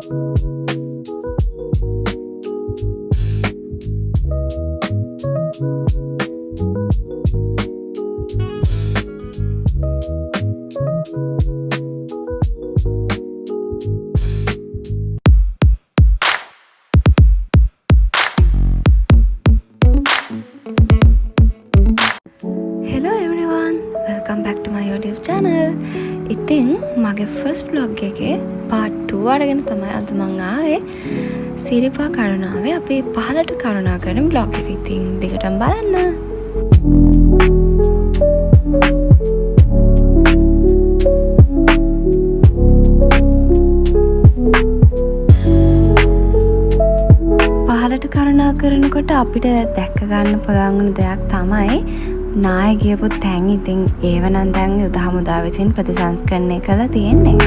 Hello everyone, welcome back to my YouTube channel. ඉතින් මගේ first vlog එකේ part 2 අරගෙන තමයි අද මම ආවේ. සිරිපා කරුණාවේ අපි පහලට කරුණා කරන vlog එක. ඉතින් දිගටම බලන්න. පහලට කරුණා කරනකොට අපිට දැක්ක ගන්න පුළුවන් වුණ දෙයක් තමයි නාය ගියපු තැන්. ඉතින් ඒව නම් දැන් යුද හමුදා විසින් ප්‍රතිසංස්කරණය කරලා තියෙන්නේ.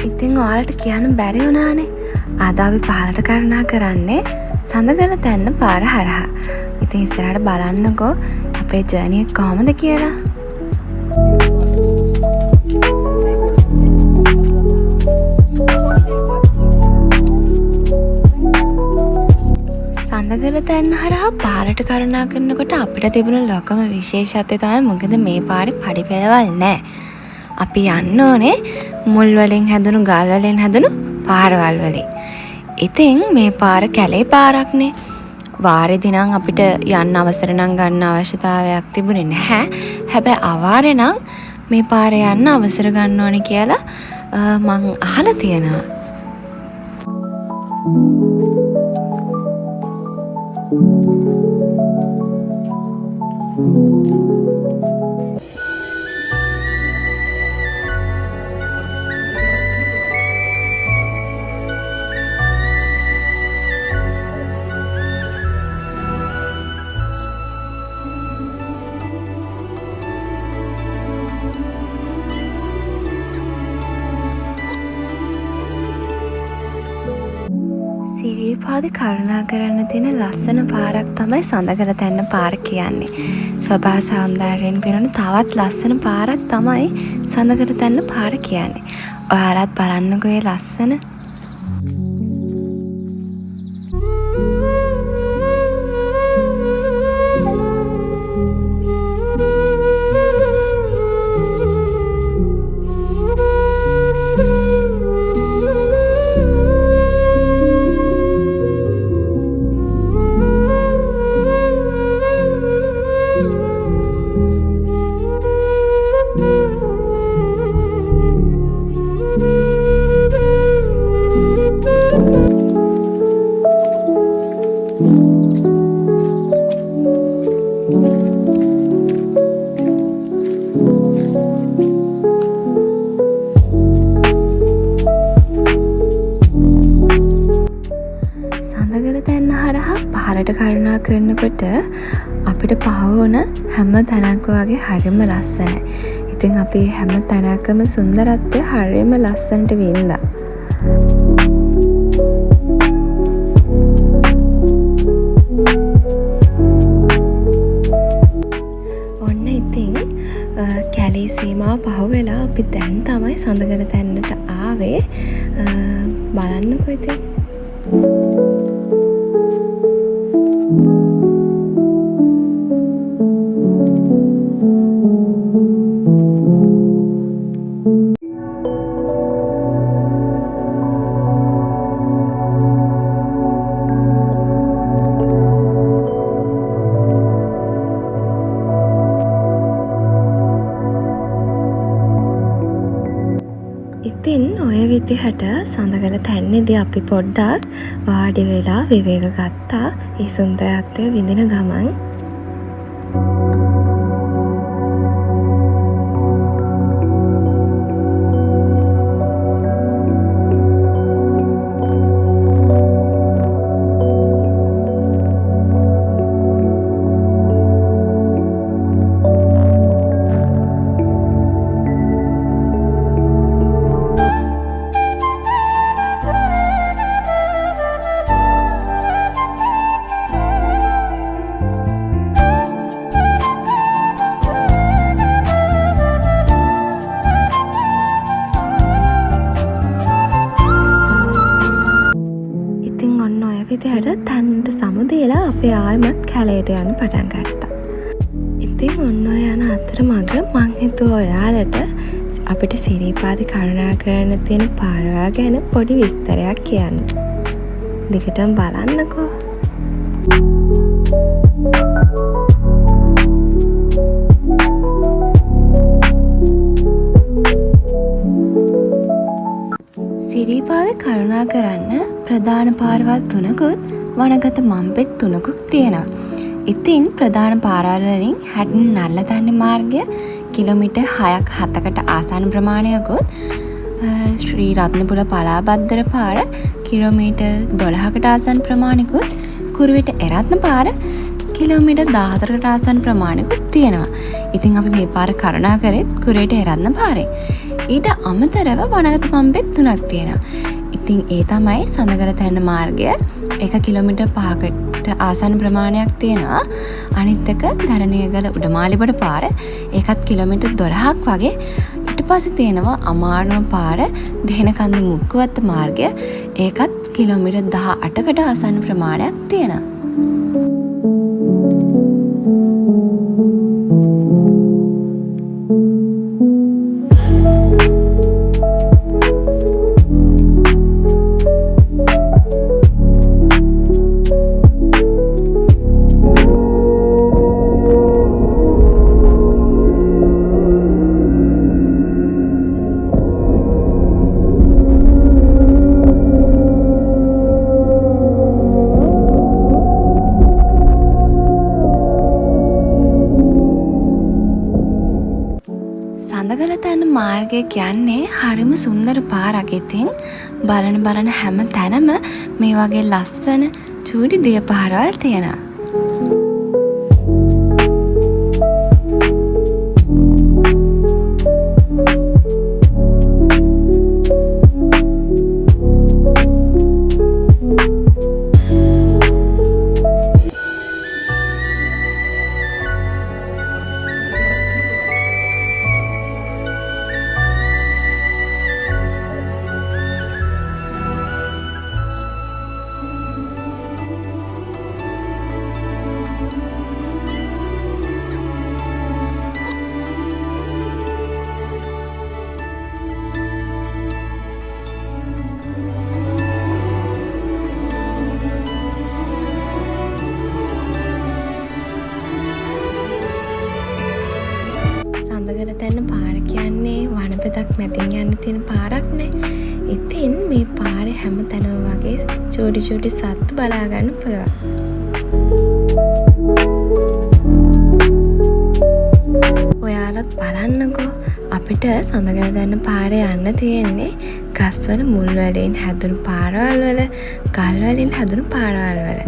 ඉතින් ඔයාලට කියන්න බැරි වුණානේ. අද අපි පහලට කරුණා කරන්නේ සඳගල තැන්න පාර හරහා. ඉතින් ඉස්සරහට බලන්නකෝ අපේ ජර්නි එක කොහමද කියලා. සඳගල තැන්න හරහා පාරට කරුණා කරනකොට අපිට තිබුණු ලොකම විශේෂත්වය තමයි මොකද මේ පාරේ පඩි පෙළවල් නැහැ. අපි යන්න ඕනේ මුල් වලින් හැදුණු ගල් වලින් හැදුණු පාරවල් වලින්. ඉතින් මේ පාර කැලේ පාරක්නේ. වාරේදී නම් අපිට යන්න අවසර නම් ගන්න අවශ්‍යතාවයක් තිබුණේ නැහැ. හැබැයි අවාරේ නම් මේ පාරේ යන්න අවසර ගන්න ඕනේ කියලා මං අහලා තියෙනවා. සිරිපාදේ කරුණා කරන්න තියෙන ලස්සන පාරක් තමයි සඳගල තැන්න පාර කියන්නේ. ස්වභාව සෞන්දර්යයෙන් පිරුණු තවත් ලස්සන පාරක් තමයි සඳගල තැන්න පාර කියන්නේ. ඔයාලත් බලන්නකෝ ඒ ලස්සන. සඳගල තැන්න හරහා පහලට කරුණා කරනකොට අපිට පහවන හැම තැනක් වගේ හරිම ලස්සනයි. ඉතින් අපි හැම තැනකම සුන්දරත්වය හරිම ලස්සනට වින්දා. ඔන්න ඉතින් කැලේ සීමාව පහුවෙලා අපි දැන් තමයි සඳගල තැන්නට ආවේ. බලන්නකෝ ඉතින්. ඉතින් ඔය විදිහට සඳගල තැන්නේදී අපි පොඩ්ඩක් වාඩි වෙලා විවේක ගත්තා. ඒ සුන්දරත්වය විඳින ගමන් දීලා අපි ආයෙමත් කැලේට යන්න පටන් ගත්තා. ඉතින් ඔන්න ඔය යන අතරමඟ මං හිතුවා ඔයාලට අපිට සිරිපාද කරුණාකරන තියෙන පාරවල් ගැන පොඩි විස්තරයක් කියන්න. දිගටම බලන්නකෝ. සිරිපාද කරුණාකරන්න ප්‍රධාන පාරවල් 3කුත් වනගත මම්පෙත් 3කුත් තියෙනවා. ඉතින් ප්‍රධාන පාරවල් වලින් හැටන් නල්ලතන්නේ මාර්ගය කිලෝමීටර් 6ක් 7කට ආසන්න ප්‍රමාණයකුත් ශ්‍රී රත්නපුර පලාබද්දර පාර කිලෝමීටර් 12කට ආසන්න ප්‍රමාණයකුත් කුරුවිට එරත්න පාර කිලෝමීටර් 14කට ආසන්න ප්‍රමාණයකුත් තියෙනවා. ඉතින් අපි මේ පාර කරුණා කරෙත් කුරුවිට එරත්න පාරේ. ඊට අමතරව වනගත පම්පෙත් 3ක් තියෙනවා. ඉතින් ඒ තමයි සඳගල තැන්න මාර්ගය. එක කිලෝමීටර් 5කට ආසන්න ප්‍රමාණයක් තියෙනවා. අනිත් එක දරණියගල උඩමාලිබඩ පාර. ඒකත් කිලෝමීටර් 12ක් වගේ. ඊට පස්සේ තියෙනවා අමානුව පාර දෙහෙනකන්ද මුක්කුවත්ත මාර්ගය. ඒකත් කිලෝමීටර් 18කට ආසන්න ප්‍රමාණයක් තියෙනවා. සඳගල තැන්න මාර්ගය කියන්නේ හරිම සුන්දර පාරක්. ඉතින් බලන හැම තැනම මේ වගේ ලස්සන චූටි දිය පාරවල් තියෙනවා. සඳගල තැන්න පාර කියන්නේ වනපෙතක් මැදින් යන්න තියෙන පාරක්නේ. ඉතින් මේ පාරේ හැම තැනම වගේ චූටි සත්තු බලා ගන්න පුළුවන්. ඔයාලත් බලන්නකෝ. අපිට සඳගල තැන්න පාරේ යන්න තියෙන්නේ ගස්වල මුල් වලින් හැදුණු පාරවල් වල, ගල් වලින් හැදුණු පාරවල් වල.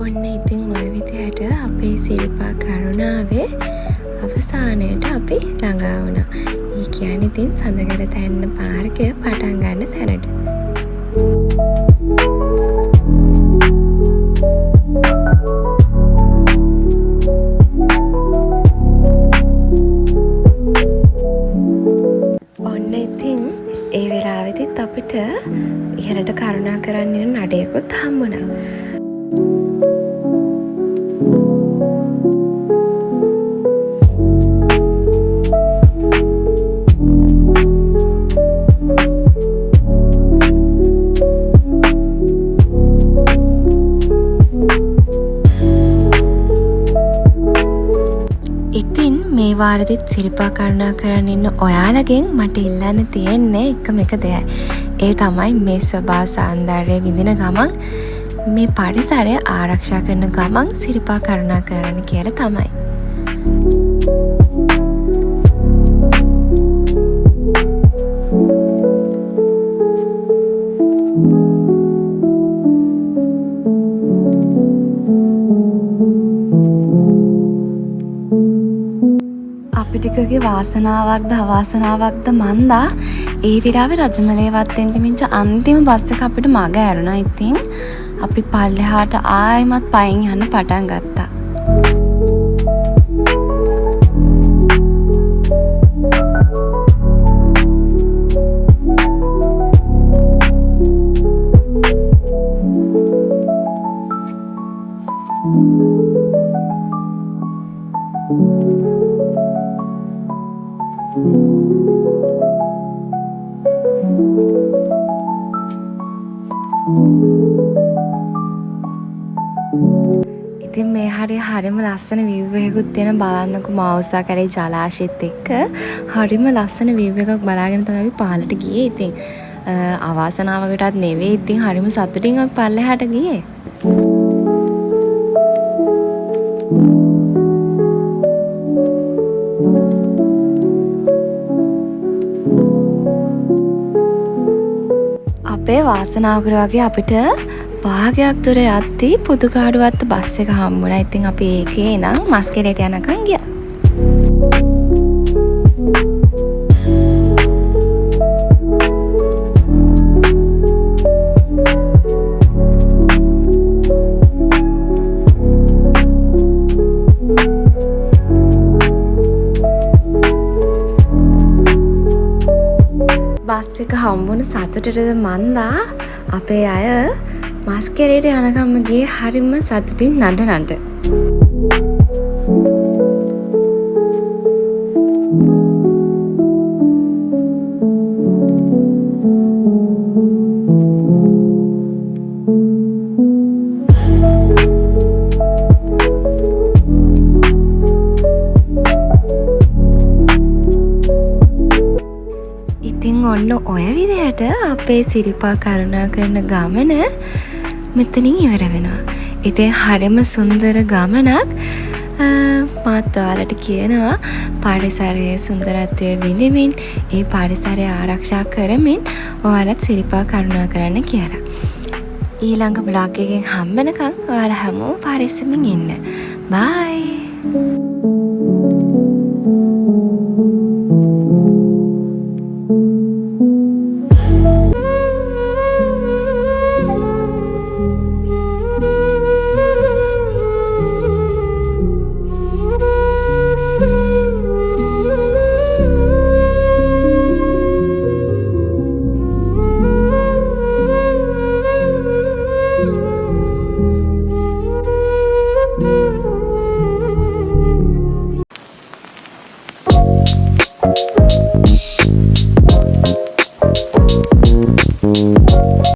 ඔන්න ඉතින් ඔය විදිහට අපේ සිරිපා කරුණාවේ අවසානයට අපි ළඟා වුණා. ඒ කියන්නේ ඉතින් සඳගල තැන්න පාර්කය පටන් ගන්න තැනට. ඔන්න ඉතින් ඒ වෙලාවෙදිත් අපිට ඉහළට කරුණා කරන්න යන නඩයකුත් හම්බුණා. ඉතින් මේ වාරදිත් සිරිපා කරුණා කරන්න ඉන්න ඔයාලගෙන් මට ඉල්ලන්න තියෙන්නේ එකම එක දෙයයි. ඒ තමයි මේ ස්වභාව සෞන්දර්යය විඳින ගමන් මේ පරිසරය ආරක්ෂා කරන ගමන් සිරිපා කරුණා කරන්න කියලා තමයි. අපි ටිකගේ වාසනාවක්ද අවාසනාවක්ද මන්දා ඒ විලාවේ රජමලේ වත්තෙන් තිබිච්ච අන්තිම බස් එක අපිට මග ඇරුණා. ඉතින් අපි පල්ලෙහාට ආයෙමත් පයින් යන්න පටන් ගත්තා. ඉතින් මේ හරිම ලස්සන view එකකුත් තියෙන බලන්නකො මවුසා කැලේ ජලාශයත් එක්ක හරිම ලස්සන view එකක් බලාගෙන තමයි අපි පහළට ගියේ. ඉතින් අවාසනාවකටත් නෙවෙයි. ඉතින් හරිම සතුටින් අපි පල්ලෙහාට ගියේ. අපේ වාසනාවකට වගේ අපිට භාගයක් දුර යද්දී පුදුකාඩුවත්ත බස් එක හම්බුණා. ඉතින් අපි ඒකේ ඉඳන් මස්කෙලේට යනකම් ගියා. බස් එක හම්බුණු සතුටටද මන්දා අපේ අය මස්කෙලේට යනකම්ම ගියේ හරිම සතුටින් නඩ. ඉතින් ඔන්න ඔය විදිහට අපේ සිරිපා කරුණා කරන ගමන මෙතනින් ඉවර වෙනවා. ඉතින් හරිම සුන්දර ගමනක්. මාත් ඔයාලට කියනවා පරිසරයේ සුන්දරත්වය විඳිමින් ඒ පරිසරය ආරක්ෂා කරමින් ඔයාලත් සිරිපා කරුණා කරන්න කියලා. ඊළඟ බ්ලොග් එකෙන් හම්බෙනකන් ඔයාලා හැමෝම පරිස්සමින් ඉන්න. බයි.